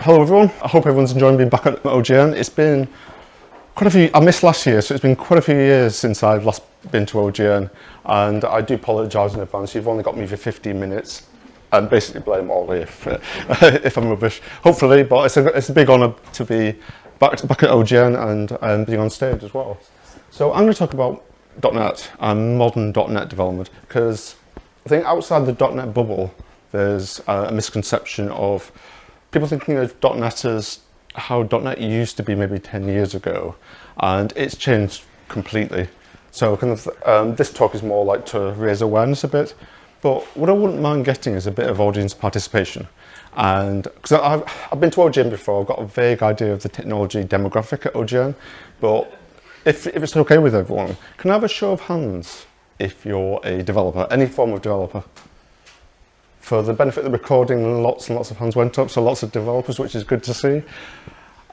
Hello everyone, I hope everyone's enjoying being back at OGN. It's been quite a few, I missed last year, so it's been quite a few years since I've last been to OGN, and I do apologise in advance. You've only got me for 15 minutes, and basically blame Ollie if I'm rubbish, hopefully, but it's a big honour to be back at OGN and being on stage as well. So I'm going to talk about .NET and modern .NET development, because I think outside the .NET bubble, there's a misconception of people thinking of .NET as how .NET used to be maybe 10 years ago, and it's changed completely. So kind of this talk is more like to raise awareness a bit, but what I wouldn't mind getting is a bit of audience participation. And because I've been to OGN before, I've got a vague idea of the technology demographic at OGN, but if it's okay with everyone, can I have a show of hands if you're a developer, any form of developer? For the benefit of the recording, lots and lots of hands went up, so lots of developers, which is good to see.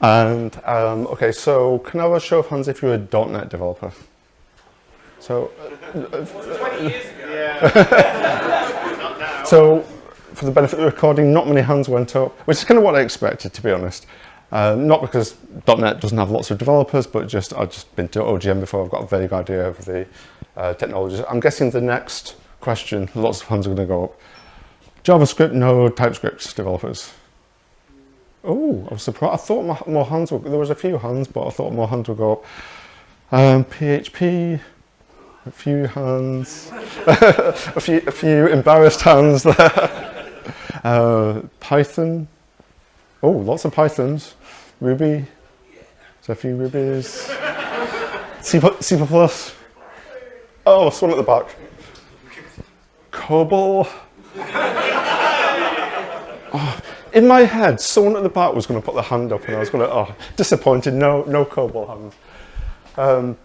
And okay, so can I have a show of hands if you're a .NET developer? So, 20 years ago. Yeah. Not now. So, for the benefit of the recording, not many hands went up, which is kind of what I expected, to be honest. Not because .NET doesn't have lots of developers, but I've just been to OGN before. I've got a vague idea of the technologies. I'm guessing the next question, lots of hands are going to go up. JavaScript, Node, TypeScript developers. Oh, I was surprised. I thought more hands would. There was a few hands, but I thought more hands would go up. PHP, a few hands, a few embarrassed hands there. Python. Oh, lots of Pythons. Ruby. There's a few Rubies. C++. Oh, someone at the back. COBOL. Oh, in my head, someone at the back was going to put their hand up, and I was going to, disappointed, no COBOL hands.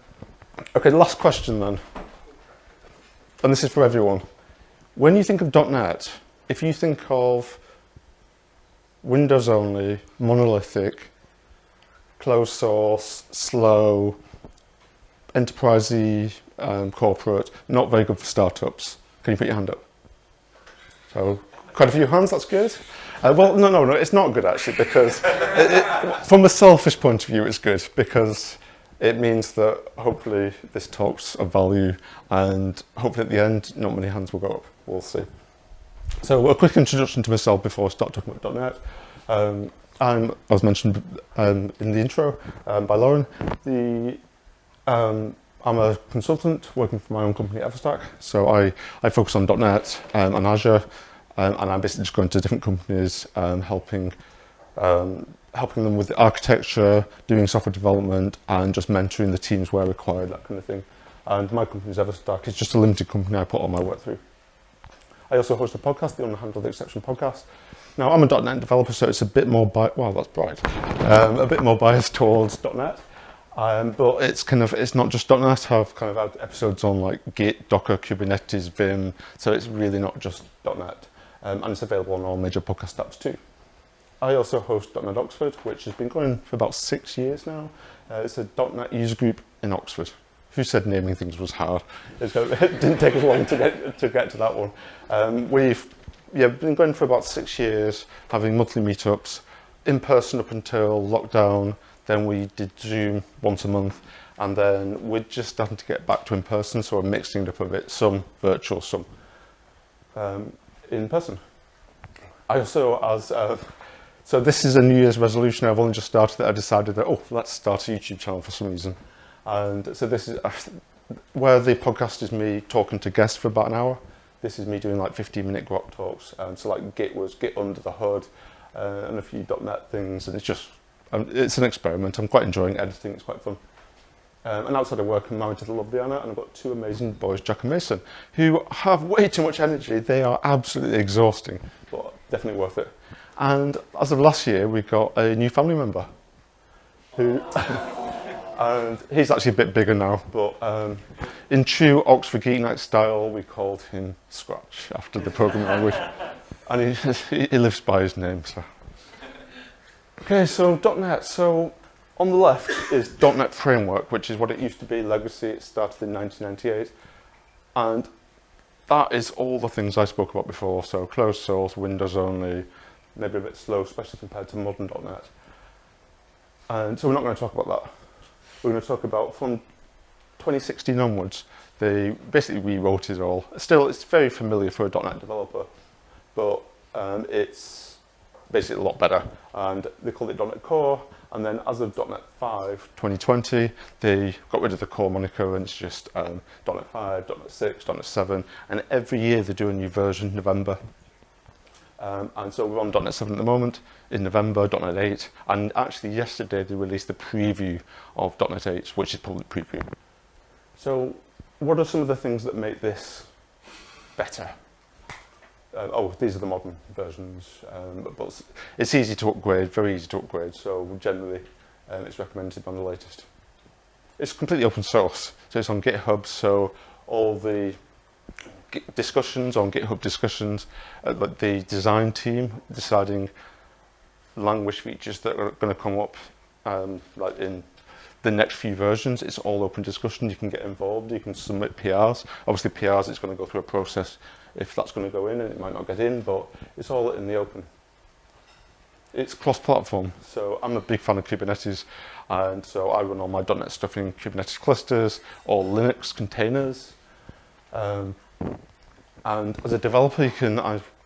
Okay, last question then, and this is for everyone. When you think of .NET, if you think of Windows only, monolithic, closed source, slow, enterprisey, corporate, not very good for startups, can you put your hand up? So, quite a few hands, that's good. Well, no, it's not good actually, because from a selfish point of view, it's good, because it means that hopefully this talk's of value, and hopefully at the end, not many hands will go up. We'll see. So, a quick introduction to myself before I start talking about .NET. I was mentioned in the intro by Lauren. I'm a consultant working for my own company, Everstack. So I focus on .NET and Azure, and I'm basically just going to different companies, helping them with the architecture, doing software development, and just mentoring the teams where required, that kind of thing. And my company's Everstack. It's just a limited company I put all my work through. I also host a podcast, the Unhandle the Exception podcast. Now, I'm a .NET developer, so it's a bit more wow, that's bright. A bit more biased towards .NET. But it's not just .NET. I've kind of had episodes on like Git, Docker, Kubernetes, Vim, so it's really not just .NET. And it's available on all major podcast apps too. I also host .NET Oxford, which has been going for about 6 years now. It's a .NET user group in Oxford. Who said naming things was hard? It didn't take us long to get to that one. We've been going for about 6 years, having monthly meetups, in person up until lockdown. Then we did Zoom once a month, and then we're just starting to get back to in person, so we're mixing it up a bit, some virtual, some in person. I also, so this is a New Year's resolution. I've only just started it. I decided that, let's start a YouTube channel for some reason. And so this is where the podcast is me talking to guests for about an hour. This is me doing like 15-minute grok talks. So like Git under the hood, and a few .NET things, and it's an experiment. I'm quite enjoying editing. It's quite fun. And outside of work, I'm married to the lovely Anna, and I've got 2 amazing boys, Jack and Mason, who have way too much energy. They are absolutely exhausting, but definitely worth it. And as of last year, we got a new family member who, and he's actually a bit bigger now, but in true Oxford Geek Night style, we called him Scratch after the programming language. And he lives by his name, so. Okay, so .NET. So on the left is .NET Framework, which is what it used to be, legacy. It started in 1998. And that is all the things I spoke about before. So closed source, Windows only, maybe a bit slow, especially compared to modern .NET. And so we're not going to talk about that. We're going to talk about from 2016 onwards, they basically rewrote it all. Still, it's very familiar for a .NET developer, but it's basically a lot better. And they called it .NET Core, and then as of .NET 5 2020, they got rid of the Core moniker, and it's just .NET 5, .NET 6, .NET 7, and every year they do a new version, November. And so we're on .NET 7 at the moment, in November, .NET 8, and actually yesterday they released the preview of .NET 8, which is public preview. So what are some of the things that make this better? These are the modern versions, but it's easy to upgrade, very easy to upgrade, so generally it's recommended on the latest. It's completely open source, so it's on GitHub, so all the discussions on GitHub discussions, like the design team deciding language features that are going to come up like in the next few versions, it's all open discussion. You can get involved, you can submit PRs. Obviously PRs, it's going to go through a process if that's going to go in, and it might not get in, but it's all in the open. It's cross-platform, so I'm a big fan of Kubernetes, and so I run all my .NET stuff in Kubernetes clusters or Linux containers. And as a developer,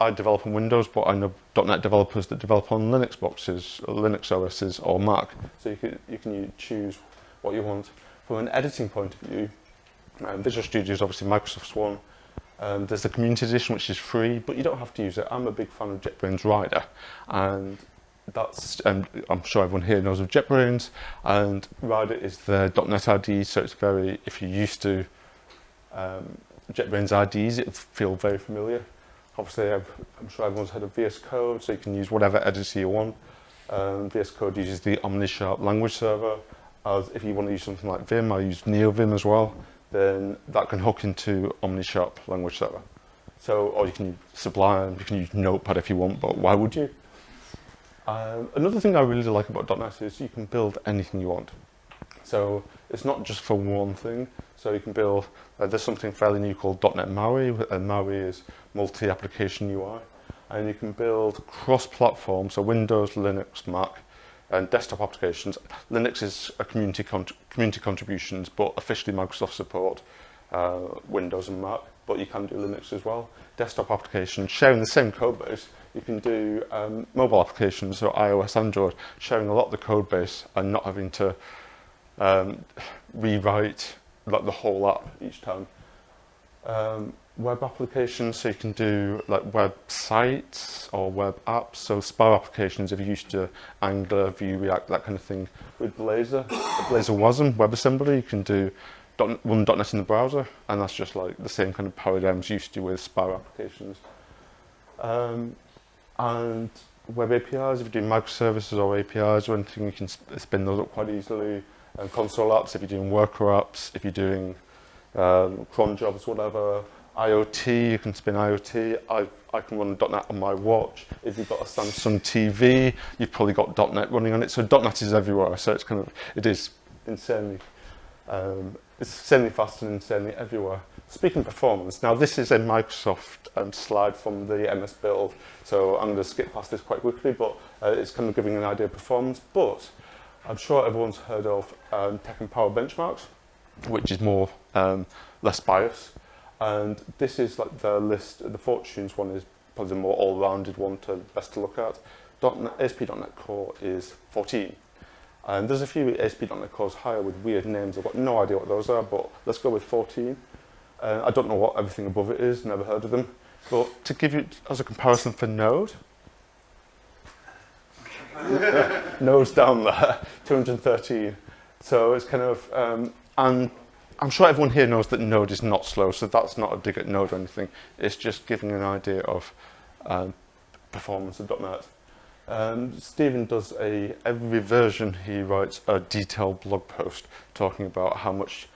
I develop on Windows, but I know .NET developers that develop on Linux boxes, or Linux OSs, or Mac. So you can choose what you want. From an editing point of view, Visual Studio is obviously Microsoft's one. There's the Community Edition, which is free, but you don't have to use it. I'm a big fan of JetBrains Rider, and that's I'm sure everyone here knows of JetBrains. And Rider is the .NET IDE, so it's very, if you're used to JetBrains IDEs, it'll feel very familiar. Obviously, I'm sure everyone's heard of VS Code, so you can use whatever editor you want. VS Code uses the OmniSharp language server. As if you want to use something like Vim, I use NeoVim as well. Then that can hook into OmniSharp language server. So, or you can use Sublime, you can use Notepad if you want, but why would you? Another thing I really like about .NET is you can build anything you want. So it's not just for one thing. So you can build, there's something fairly new called .NET MAUI, and MAUI is multi-application UI. And you can build cross-platform, so Windows, Linux, Mac, and desktop applications. Linux is a community contributions, but officially Microsoft support Windows and Mac, but you can do Linux as well. Desktop applications, sharing the same code base. You can do mobile applications, so iOS, Android, sharing a lot of the code base and not having to rewrite like the whole app each time. Web applications, so you can do like websites or web apps, so SPA applications if you're used to Angular, Vue, React, that kind of thing. With Blazor, Blazor WASM, WebAssembly, you can do run .NET in the browser, and that's just like the same kind of paradigms used to with SPA applications. And web APIs, if you're doing microservices or APIs or anything, you can spin those up quite easily. And console apps, if you're doing worker apps, if you're doing cron jobs, whatever. IoT, you can spin IoT. I can run .NET on my watch. If you've got a Samsung TV, you've probably got .NET running on it. So .NET is everywhere. So it is insanely, it's insanely fast and insanely everywhere. Speaking of performance, now this is a Microsoft slide from the MS Build. So I'm going to skip past this quite quickly, but it's kind of giving an idea of performance. But I'm sure everyone's heard of Tech and Power benchmarks, which is more less bias. And this is like the list. The Fortunes one is probably the more all-rounded one, best to look at. ASP.NET Core is 14. And there's a few ASP.NET Cores higher with weird names. I've got no idea what those are, but let's go with 14. I don't know what everything above it is, never heard of them. But to give you as a comparison for Node, Node's down there, 213. So it's kind of, and I'm sure everyone here knows that Node is not slow, so that's not a dig at Node or anything. It's just giving an idea of performance of .NET. Stephen does every version he writes a detailed blog post talking about how much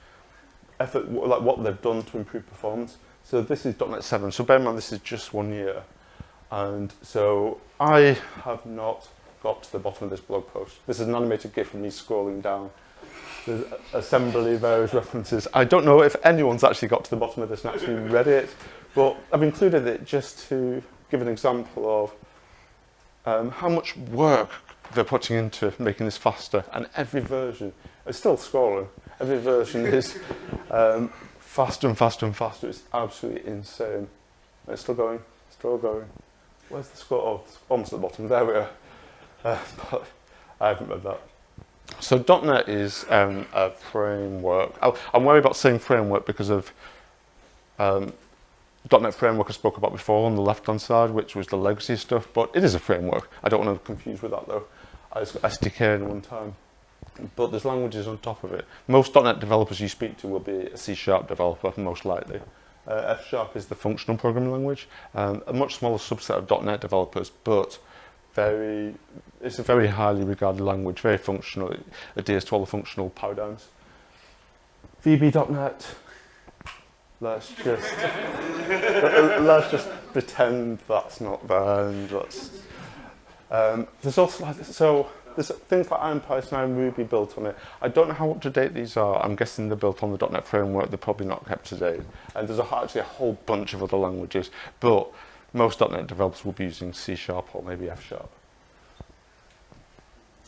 effort, like what they've done to improve performance. So this is .NET 7, so bear in mind this is just 1 year. And so I have not got to the bottom of this blog post. This is an animated GIF of me scrolling down. There's assembly, various references. I don't know if anyone's actually got to the bottom of this and actually read it, but I've included it just to give an example of how much work they're putting into making this faster, and every version, it's still scrolling, every version is faster and faster and faster. It's absolutely insane. And it's still going, still going. Where's the scroll? Oh, it's almost at the bottom. There we are. But I haven't read that. So .NET is a framework. I'm worried about saying framework because of .NET Framework I spoke about before on the left-hand side, which was the legacy stuff, but it is a framework. I don't want to confuse with that though. It's got SDK in one time. But there's languages on top of it. Most .NET developers you speak to will be a C# developer, most likely. F# is the functional programming language. A much smaller subset of .NET developers, but it's a very highly regarded language, very functional. It adheres to all the functional paradigms. VB.NET. Let's just pretend that's not there. And there's also there's things like IronPython and Ruby built on it. I don't know how up to date these are. I'm guessing they're built on the .NET framework. They're probably not kept to date. And there's actually a whole bunch of other languages, but most .NET developers will be using C# or maybe F#.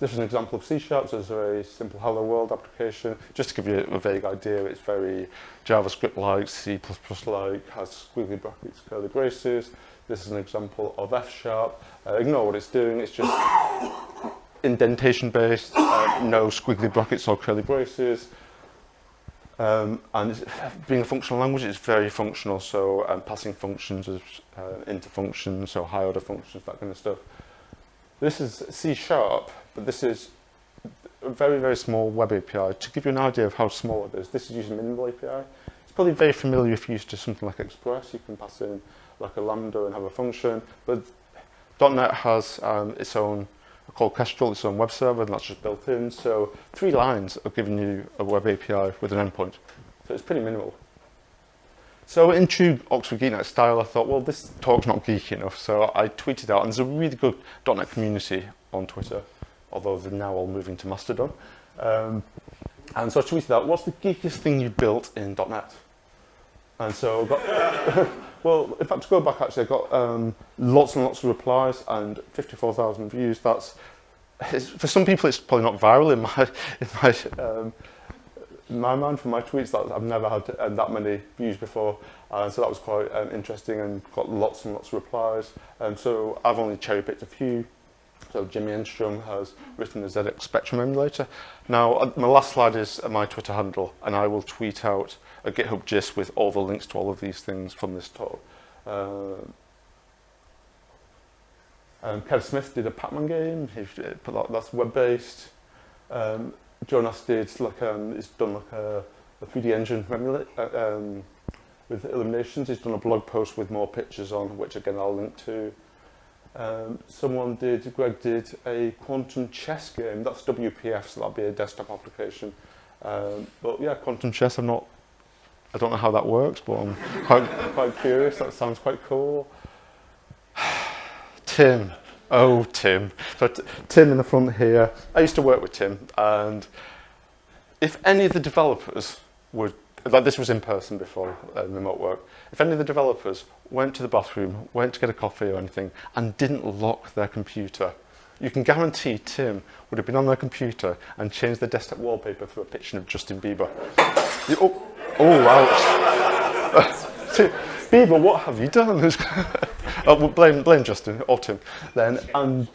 This is an example of C#. So it's a very simple Hello World application. Just to give you a vague idea, it's very JavaScript-like, C++-like, has squiggly brackets, curly braces. This is an example of F#. Ignore what it's doing. It's just indentation-based, no squiggly brackets or curly braces. And being a functional language, it's very functional. So passing functions into functions, so high-order functions, that kind of stuff. This is C#, but this is a very, very small web API. To give you an idea of how small it is, this is using Minimal API. It's probably very familiar if you're used to something like Express. You can pass in like a lambda and have a function. But .NET has its own, called Kestrel, its own web server, and that's just built in. So 3 lines are giving you a web API with an endpoint. So it's pretty minimal. So in true Oxford GeekNet style, I thought, well, this talk's not geeky enough. So I tweeted out, and there's a really good .NET community on Twitter, although they're now all moving to Mastodon. And so I tweeted out, what's the geekiest thing you built in .NET? And so I got, well, in fact, to go back, actually, I got lots and lots of replies and 54,000 views. For some people, it's probably not viral in my mind, for my tweets, that I've never had that many views before, so that was quite interesting and got lots and lots of replies. So I've only cherry-picked a few. So Jimmy Enstrom has written the ZX Spectrum emulator. Now, my last slide is my Twitter handle, and I will tweet out a GitHub gist with all the links to all of these things from this talk. Kev Smith did a Pac-Man game. That's web-based. Jonas did he's done like a 3D engine with Illuminations. He's done a blog post with more pictures on, which again I'll link to. Greg did a quantum chess game. That's WPF, so that'll be a desktop application. But yeah, quantum chess. I don't know how that works, but I'm quite curious. That sounds quite cool. Tim. Oh, Tim. So Tim in the front here. I used to work with Tim, and if any of the developers would, like this was in person before remote work, if any of the developers went to the bathroom, went to get a coffee or anything, and didn't lock their computer, you can guarantee Tim would have been on their computer and changed the desktop wallpaper for a picture of Justin Bieber. Ouch. Bieber, what have you done? Well, blame Justin or Tim then. And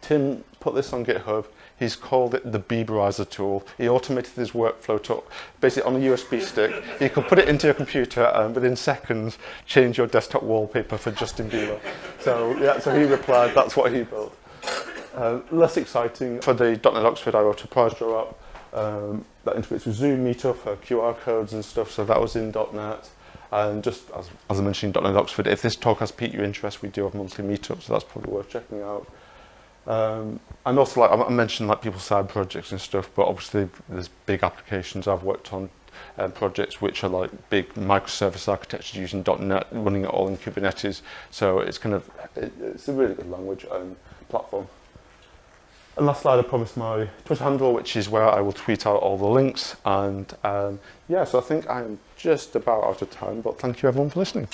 Tim put this on GitHub. He's called it the Bieberizer tool. He automated his workflow to basically on a USB stick. You could put it into your computer and within seconds change your desktop wallpaper for Justin Bieber. So yeah, so he replied, that's what he built. Less exciting, for the .NET Oxford I wrote a prize draw up that integrates with Zoom, Meetup, QR codes and stuff, so that was in .NET. And just as I mentioned, .NET Oxford, if this talk has piqued your interest, we do have monthly meetups, so that's probably worth checking out. And also, like I mentioned, like people's side projects and stuff, but obviously there's big applications. I've worked on projects which are like big microservice architectures using .NET, running it all in Kubernetes. So it's it's a really good language and platform. And last slide, I promised my Twitter handle, which is where I will tweet out all the links. And yeah, so I think I'm just about out of time, but thank you everyone for listening.